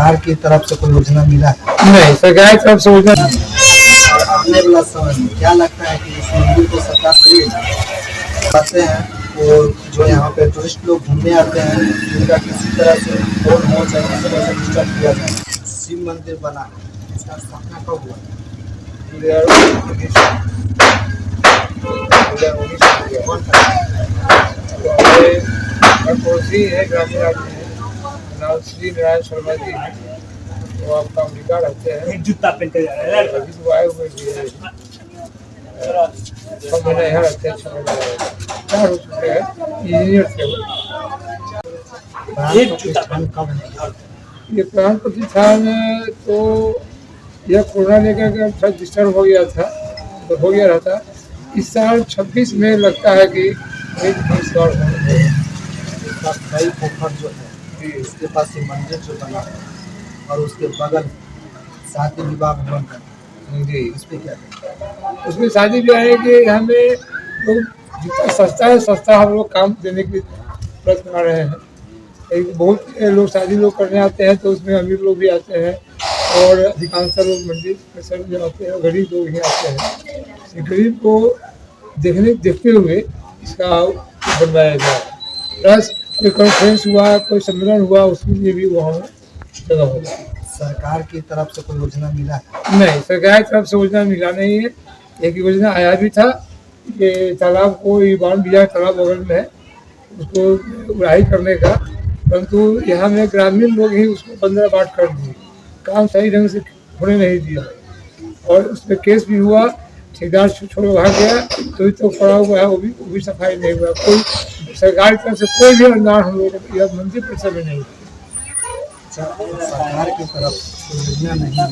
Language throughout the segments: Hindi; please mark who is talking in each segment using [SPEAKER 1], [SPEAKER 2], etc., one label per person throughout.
[SPEAKER 1] सरकार की तरफ से कोई योजना मिला है?
[SPEAKER 2] नहीं, सरकार की तरफ से योजना
[SPEAKER 1] और आने वाला समय में क्या लगता है कि इस मंदिर को सरकार करेगी? आते हैं और जो यहाँ पे टूरिस्ट लोग घूमने आते हैं उनका किसी तरह से फोन हो चाहे किसी तरह से डिस्टर्ब किया जाए। शिव मंदिर बना है, इसका स्थापना कब हुआ?
[SPEAKER 2] 2019
[SPEAKER 1] कौन करता
[SPEAKER 2] पड़ोसी है ग्रामीण आदमी है, नाम श्री नारायण शर्मा जी है। वो आपका अमेरिका रहते हैं,
[SPEAKER 3] जूता पहन के जा रहा है।
[SPEAKER 2] अभी तो आए हुए भी है, 6 महीने यहाँ रहते हैं, 6 महीने क्या हो चुके हैं, इंजीनियर थे वो।
[SPEAKER 1] है? प्रतिष्ठान कब है?
[SPEAKER 2] ये प्राण प्रतिष्ठान तो यह कोरोना लेकर के थोड़ा डिस्टर्ब हो गया था, तो हो गया रहता। इस साल 26 में लगता है कि इस बार
[SPEAKER 1] इसका कई पोखर जो है इसके पास ये मंदिर जो बना है और उसके बगल शादी विवाह भवन है
[SPEAKER 2] जी,
[SPEAKER 1] इस पे क्या है?
[SPEAKER 2] उसमें शादी ब्याह है कि हमें लोग जितना सस्ता है सस्ता हम लोग काम देने की प्रयत्न कर रहे हैं। एक बहुत लोग शादी लोग करने आते हैं तो उसमें अमीर लोग भी आते हैं और अधिकांश लोग मंदिर में सब जो आते हैं गरीब लोग ही आते हैं। गरीब को देखते हुए इसका बनवाया गया। प्लस कोई कॉन्फ्रेंस हुआ, कोई सम्मेलन हुआ, उसके लिए भी वहाँ जगह होगा।
[SPEAKER 1] सरकार की तरफ से कोई योजना मिला है?
[SPEAKER 2] नहीं, सरकार की तरफ से योजना मिला नहीं है। एक योजना आया भी था कि तालाब को ये बांध दिया, तालाब बगल में है, उसको उड़ाई करने का, परंतु यहाँ में ग्रामीण लोग ही उसको 15 बाट कर दिए, काम सही ढंग से होने नहीं दिया और उस पर केस भी हुआ। ठेकेदार छोड़ भाग गया, तो पड़ा हुआ है, वो भी सफाई नहीं हुआ। कोई सरकार की तरफ से कोई भी अनुदान हम लोग यह मंदिर परिसर में नहीं हुआ।
[SPEAKER 1] सरकार की तरफ से योजना नहीं है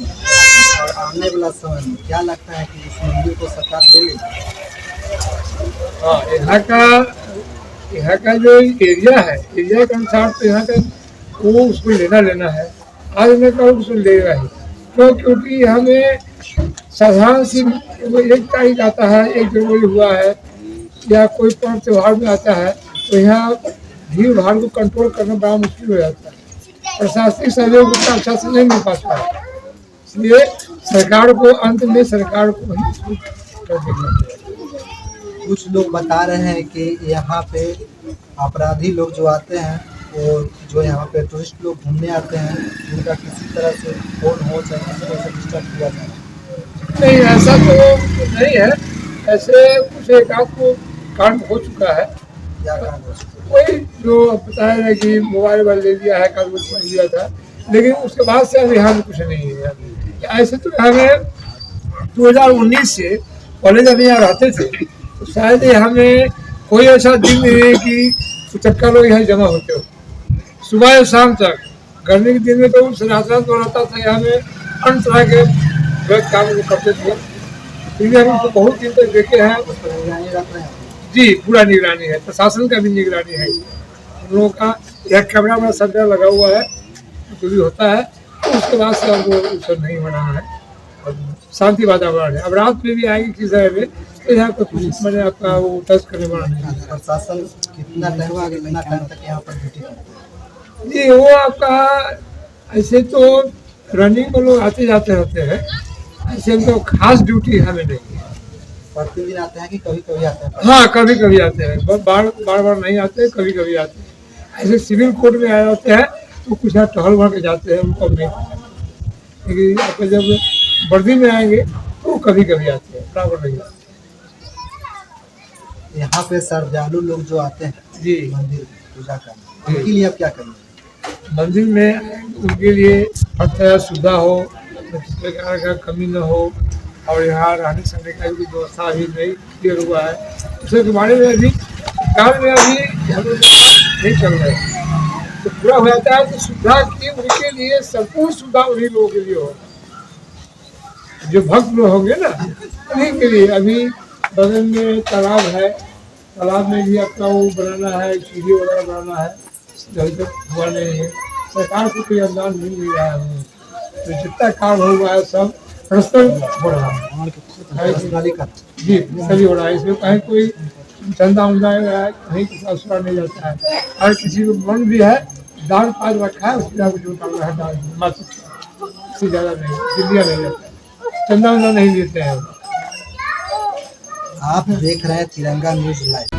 [SPEAKER 1] और आने वाला समय में क्या लगता है कि इस मंदिर को सरकार ले लेगी?
[SPEAKER 2] हाँ, यहाँ का जो एरिया है, एरिया के अनुसार तो यहाँ का वो उसको लेना है। आज मैं कहूँ उसको लेगा ही, क्योंकि हमें साधारण सी एक तारीख आता है, 1 जनवरी हुआ है या कोई पर्व त्योहार में आता है तो यहाँ भीड़ भाड़ को कंट्रोल करना बड़ा मुश्किल हो जाता है। प्रशासनिक सहयोग उतना अच्छा से नहीं मिल पाता है, इसलिए सरकार को अंत में सरकार को ही कर देना चाहिए।
[SPEAKER 1] कुछ लोग बता रहे हैं कि यहाँ पे अपराधी लोग जो आते हैं और जो यहाँ पे टूरिस्ट लोग घूमने आते हैं उनका किसी तरह से फोन हो चाहे किसी तरह से डिस्टर्ब किया जाए।
[SPEAKER 2] नहीं, ऐसा तो नहीं है। ऐसे कुछ एक आध को कांड हो चुका है,
[SPEAKER 1] क्या कारण हो सकता
[SPEAKER 2] कोई जो बताया है कि मोबाइल ले लिया है, कागज में लिया था, लेकिन उसके बाद से अब यहाँ में कुछ नहीं है। ऐसे तो हमें 2019 से पहले जब यहाँ रहते थे तो शायद हमें कोई ऐसा दिन नहीं है कि 75 लोग यहाँ जमा होते हो सुबह या शाम तक। गर्मी के दिन में तो रात रात रहता था, यहाँ में अन्य तरह के गलत काम वो करते थे। फिर भी हम उसको बहुत दिन तक देखे हैं।
[SPEAKER 1] है? उस पर निगरानी रख रहे हैं?
[SPEAKER 2] जी, पूरा निगरानी है, प्रशासन का भी निगरानी है। हम लोगों का यह कैमरा में सेंटर लगा हुआ है, जो भी होता है तो उसके बाद से अब वो सब नहीं बना है, अब शांति वातावरण है। अब रात में भी आएंगे किसी तरह में तो यहाँ पर कुछ मैंने आपका वो टच करने वाला नहीं है।
[SPEAKER 1] प्रशासन कितना टाइम तक यहाँ पर ड्यूटी करता है?
[SPEAKER 2] जी, वो आपका ऐसे तो रनिंग में लोग आते जाते रहते हैं, ऐसे तो खास ड्यूटी हमें नहीं है।
[SPEAKER 1] प्रतिदिन आते हैं कि कभी कभी आते हैं?
[SPEAKER 2] हाँ, कभी कभी आते हैं, बार नहीं आते हैं, कभी कभी आते हैं। ऐसे सिविल कोर्ट में आए होते हैं तो कुछ यहाँ टहल भर के जाते हैं, उनको नहीं पता। लेकिन आपको जब वर्दी में आएंगे तो कभी कभी आते हैं, बराबर नहीं आते।
[SPEAKER 1] यहाँ पे श्रद्धालु लोग जो आते हैं
[SPEAKER 2] जी,
[SPEAKER 1] मंदिर पूजा करने, उनके लिए आप क्या करेंगे?
[SPEAKER 2] मंदिर में उनके लिए हर तरह सुविधा हो, किसी प्रकार का कमी न हो और यहाँ रहने सहने का भी व्यवस्था अभी नहीं क्लियर हुआ है। उसके बारे में अभी सरकार में अभी हम लोग नहीं चल रहे हैं, तो पूरा हो जाता है तो सुविधा की उनके लिए संपूर्ण सुविधा उन्हीं लोगों के लिए हो, जो भक्त लोग होंगे ना उन्हीं के लिए। अभी बगल में तालाब है, तालाब में भी अपना वो बनाना है, सीढ़ी वगैरह बनाना है, जब तक हुआ नहीं है। सरकार से कोई अनुदान मिल नहीं रहा है हमें, तो जितना काम हुआ है सब पर्सनल हो रहा है। जी, सभी हो रहा है, इसमें कहीं कोई चंदा उंदा कहीं किसी असुरा नहीं जाता है। और किसी को मन भी है दान पाल रखा है, उसका कुछ डाल रहा है दान मत, इससे ज़्यादा नहीं, दिल्लिया नहीं रहता, चंदा वंदा नहीं लेते हैं।
[SPEAKER 1] आप देख रहे हैं तिरंगा न्यूज लाइव।